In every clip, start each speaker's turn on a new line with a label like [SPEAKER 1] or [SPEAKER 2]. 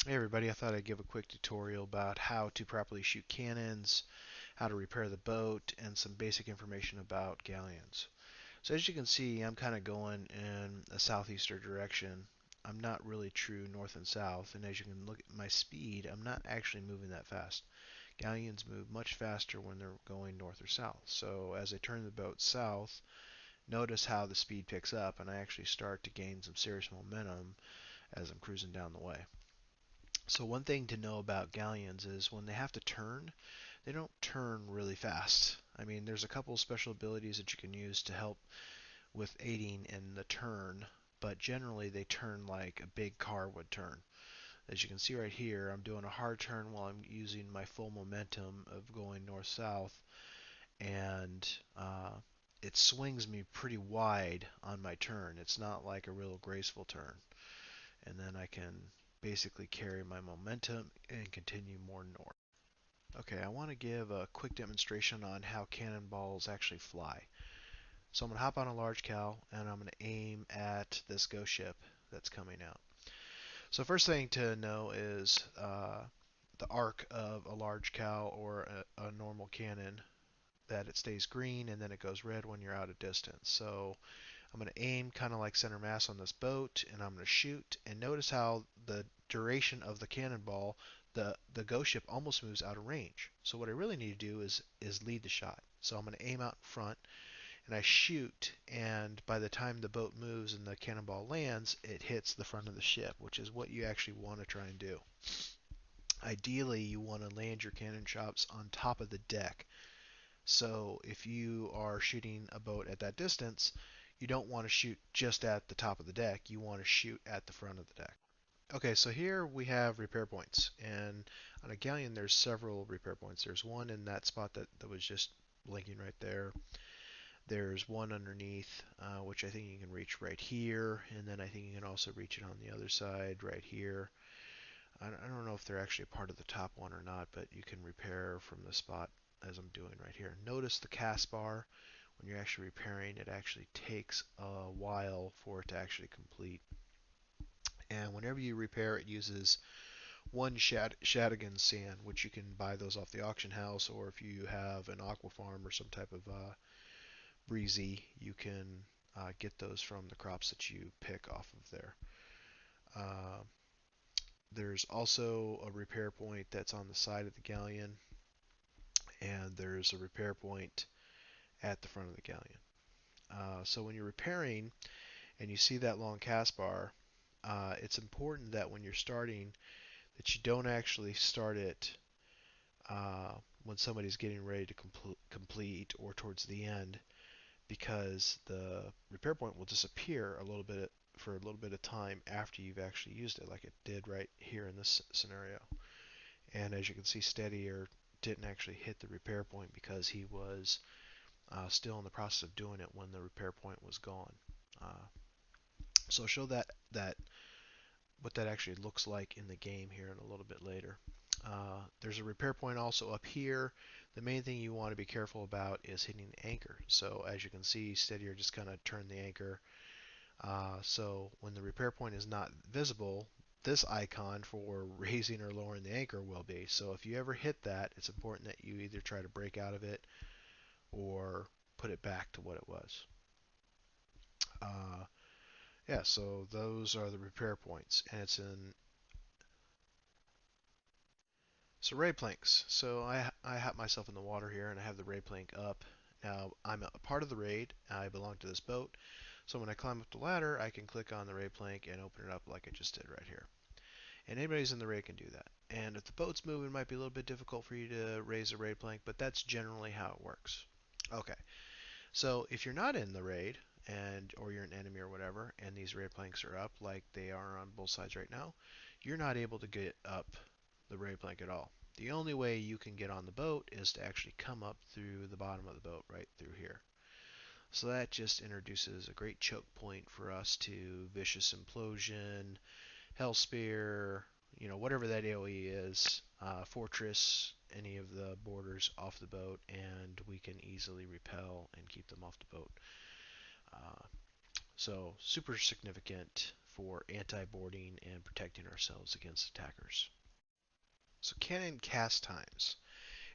[SPEAKER 1] Hey everybody, I thought I'd give a quick tutorial about how to properly shoot cannons, how to repair the boat, and some basic information about galleons. So as you can see, I'm kind of going in a southeastern direction. I'm not really true north and south, and as you can look at my speed, I'm not actually moving that fast. Galleons move much faster when they're going north or south. So as I turn the boat south, notice how the speed picks up, and I actually start to gain some serious momentum as I'm cruising down the way. So one thing to know about galleons is when they have to turn, they don't turn really fast. I mean, there's a couple of special abilities that you can use to help with aiding in the turn, but generally they turn like a big car would turn. As you can see right here, I'm doing a hard turn while I'm using my full momentum of going north-south, and it swings me pretty wide on my turn. It's not like a real graceful turn. And then I can basically carry my momentum and continue more north. Okay, I want to give a quick demonstration on how cannonballs actually fly. So I'm going to hop on a large cow and I'm going to aim at this ghost ship that's coming out. So first thing to know is the arc of a large cow or a normal cannon, that it stays green and then it goes red when you're out of distance. So I'm going to aim kind of like center mass on this boat, and I'm going to shoot. And notice how the duration of the cannonball, the ghost ship almost moves out of range. So what I really need to do is lead the shot. So I'm going to aim out in front, and I shoot. And by the time the boat moves and the cannonball lands, it hits the front of the ship, which is what you actually want to try and do. Ideally, you want to land your cannon shots on top of the deck. So if you are shooting a boat at that distance, you don't want to shoot just at the top of the deck. You want to shoot at the front of the deck. Okay, so here we have repair points. And on a galleon, there's several repair points. There's one in that spot that was just blinking right there. There's one underneath, which I think you can reach right here. And then I think you can also reach it on the other side right here. I don't know if they're actually a part of the top one or not, but you can repair from the spot as I'm doing right here. Notice the cast bar. When you're actually repairing, it actually takes a while for it to actually complete. And whenever you repair, it uses one Shadigan sand, which you can buy those off the auction house, or if you have an aqua farm or some type of breezy, you can get those from the crops that you pick off of there. Uh, there's also a repair point that's on the side of the galleon, and there's a repair point at the front of the galleon. So when you're repairing and you see that long cast bar, it's important that when you're starting that you don't actually start it uh, when somebody's getting ready to complete or towards the end, because the repair point will disappear a little bit for a little bit of time after you've actually used it, like it did right here in this scenario. And as you can see, Steadier didn't actually hit the repair point because he was still in the process of doing it when the repair point was gone. Uh, so I'll show that what that actually looks like in the game here in a little bit later. There's a repair point also up here. The main thing you want to be careful about is hitting the anchor. So as you can see, Steadier just kind of turned the anchor. So when the repair point is not visible, this icon for raising or lowering the anchor will be. So if you ever hit that, it's important that you either try to break out of it or put it back to what it was. Uh, yeah, so those are the repair points, and so ray planks. So I have myself in the water here, and I have the ray plank up. Now I'm a part of the raid. I belong to this boat, so when I climb up the ladder, I can click on the ray plank and open it up like I just did right here. And anybody who's in the raid can do that. And if the boat's moving, it might be a little bit difficult for you to raise a raid plank, but that's generally how it works. Okay, so if you're not in the raid, and or you're an enemy or whatever, and these raid planks are up like they are on both sides right now, you're not able to get up the raid plank at all. The only way you can get on the boat is to actually come up through the bottom of the boat right through here. So that just introduces a great choke point for us to Vicious Implosion, Hell Spear, whatever that AoE is, Fortress, any of the borders off the boat, and we can easily repel and keep them off the boat. Uh, so super significant for anti-boarding and protecting ourselves against attackers. So cannon cast times.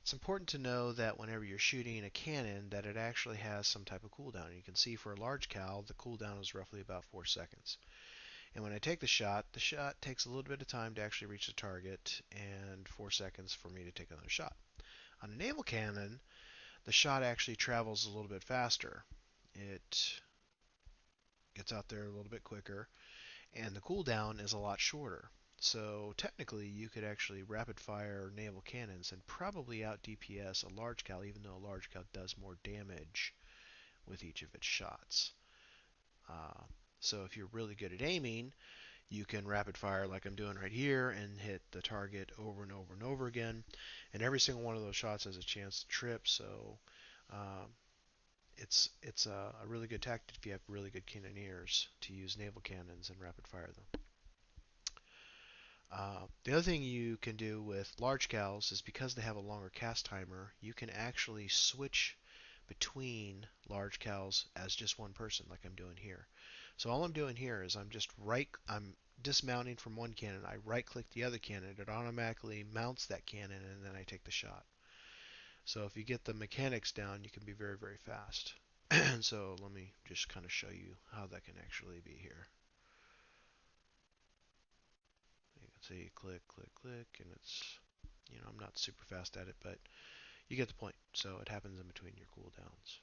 [SPEAKER 1] It's important to know that whenever you're shooting a cannon that it actually has some type of cooldown. You can see for a large cal the cooldown is roughly about 4 seconds. And when I take the shot takes a little bit of time to actually reach the target and 4 seconds for me to take another shot. On a naval cannon, the shot actually travels a little bit faster. It gets out there a little bit quicker, and the cooldown is a lot shorter. So technically, you could actually rapid fire naval cannons and probably out DPS a large cal, even though a large cal does more damage with each of its shots. Uh, so if you're really good at aiming, you can rapid fire like I'm doing right here and hit the target over and over and over again. And every single one of those shots has a chance to trip. So um, it's a really good tactic if you have really good cannoneers to use naval cannons and rapid fire them. The other thing you can do with large cals is because they have a longer cast timer, you can actually switch between large cals as just one person, like I'm doing here. So all I'm doing here is I'm dismounting from one cannon. I right-click the other cannon. It automatically mounts that cannon, and then I take the shot. So if you get the mechanics down, you can be very, very fast. And so let me just kind of show you how that can actually be here. You can see click, click, click, and I'm not super fast at it, but you get the point. So it happens in between your cooldowns.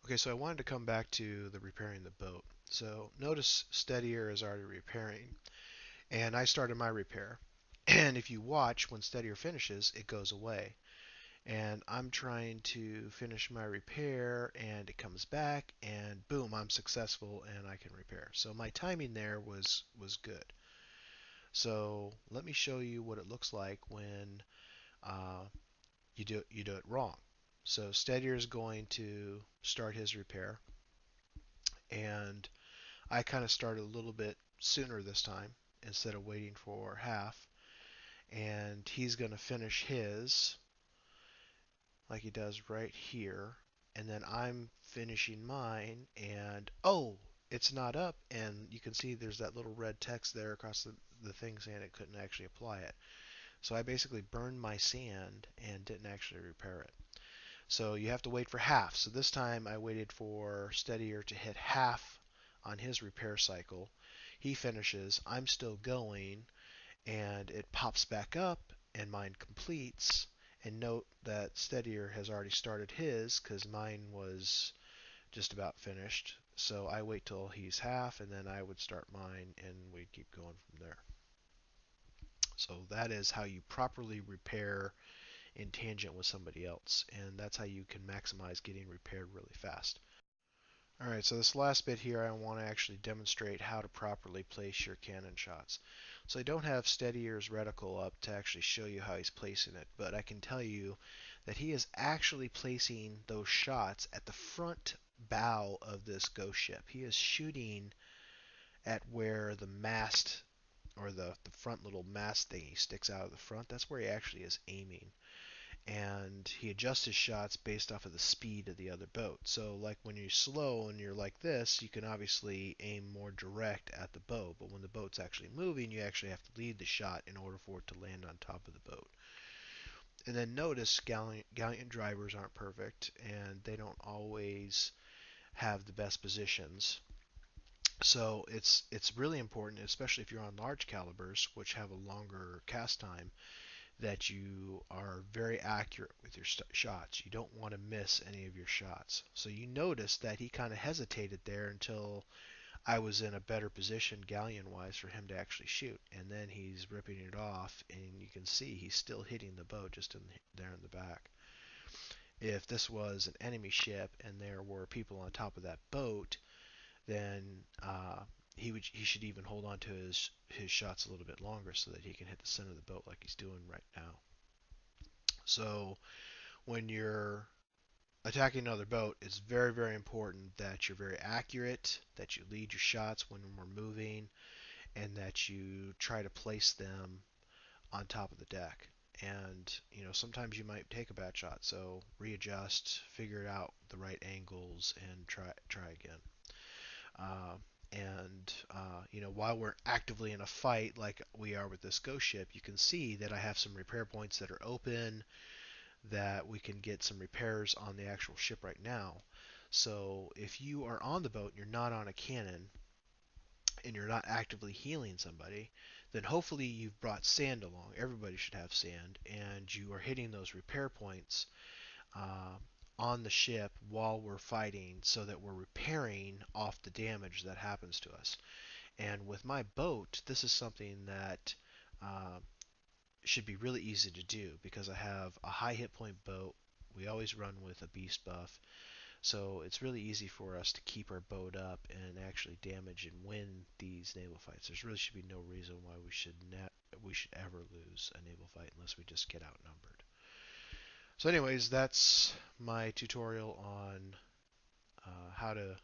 [SPEAKER 1] Okay, so I wanted to come back to the repairing the boat. So notice Steadier is already repairing, and I started my repair. And if you watch, when Steadier finishes, it goes away. And I'm trying to finish my repair, and it comes back, and boom, I'm successful, and I can repair. So my timing there was good. So let me show you what it looks like when uh, you do it wrong. So Steadier is going to start his repair, and I kind of started a little bit sooner this time instead of waiting for half, and he's going to finish his like he does right here, and then I'm finishing mine, and oh, it's not up, and you can see there's that little red text there across the thing saying it couldn't actually apply it. So I basically burned my sand and didn't actually repair it. So you have to wait for half. So this time I waited for Steadier to hit half on his repair cycle. He finishes, I'm still going, and it pops back up and mine completes. And note that Steadier has already started his because mine was just about finished. So I wait till he's half and then I would start mine and we'd keep going from there. So that is how you properly repair in tangent with somebody else, and that's how you can maximize getting repaired really fast. Alright, so this last bit here I want to actually demonstrate how to properly place your cannon shots. So I don't have Steadier's reticle up to actually show you how he's placing it, but I can tell you that he is actually placing those shots at the front bow of this ghost ship. He is shooting at where the mast or the front little mast thingy sticks out of the front. That's where he actually is aiming, and he adjusts his shots based off of the speed of the other boat. So like when you're slow and you're like this, you can obviously aim more direct at the boat, but when the boat's actually moving, you actually have to lead the shot in order for it to land on top of the boat. And then notice galleon drivers aren't perfect, and they don't always have the best positions. So it's really important, especially if you're on large calibers, which have a longer cast time, that you are very accurate with your shots. You don't want to miss any of your shots. So you notice that he kind of hesitated there until I was in a better position galleon wise for him to actually shoot, and then he's ripping it off, and you can see he's still hitting the boat just there in the back. If this was an enemy ship and there were people on top of that boat, then he should even hold on to his shots a little bit longer so that he can hit the center of the boat like he's doing right now. So when you're attacking another boat, it's very, very important that you're very accurate, that you lead your shots when we're moving, and that you try to place them on top of the deck. And sometimes you might take a bad shot, so readjust, figure out the right angles, and try again. Uh, and while we're actively in a fight, like we are with this ghost ship, you can see that I have some repair points that are open, that we can get some repairs on the actual ship right now. So if you are on the boat and you're not on a cannon and you're not actively healing somebody, then hopefully you've brought sand along. Everybody should have sand, and you are hitting those repair points uh, on the ship while we're fighting so that we're repairing off the damage that happens to us. And with my boat, this is something that uh, should be really easy to do because I have a high hit point boat. We always run with a beast buff, so it's really easy for us to keep our boat up and actually damage and win these naval fights. There's really should be no reason why we should ever lose a naval fight unless we just get outnumbered. So, anyways, that's my tutorial on how to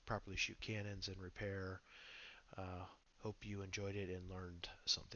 [SPEAKER 1] properly shoot cannons and repair. Uh, Hope you enjoyed it and learned something.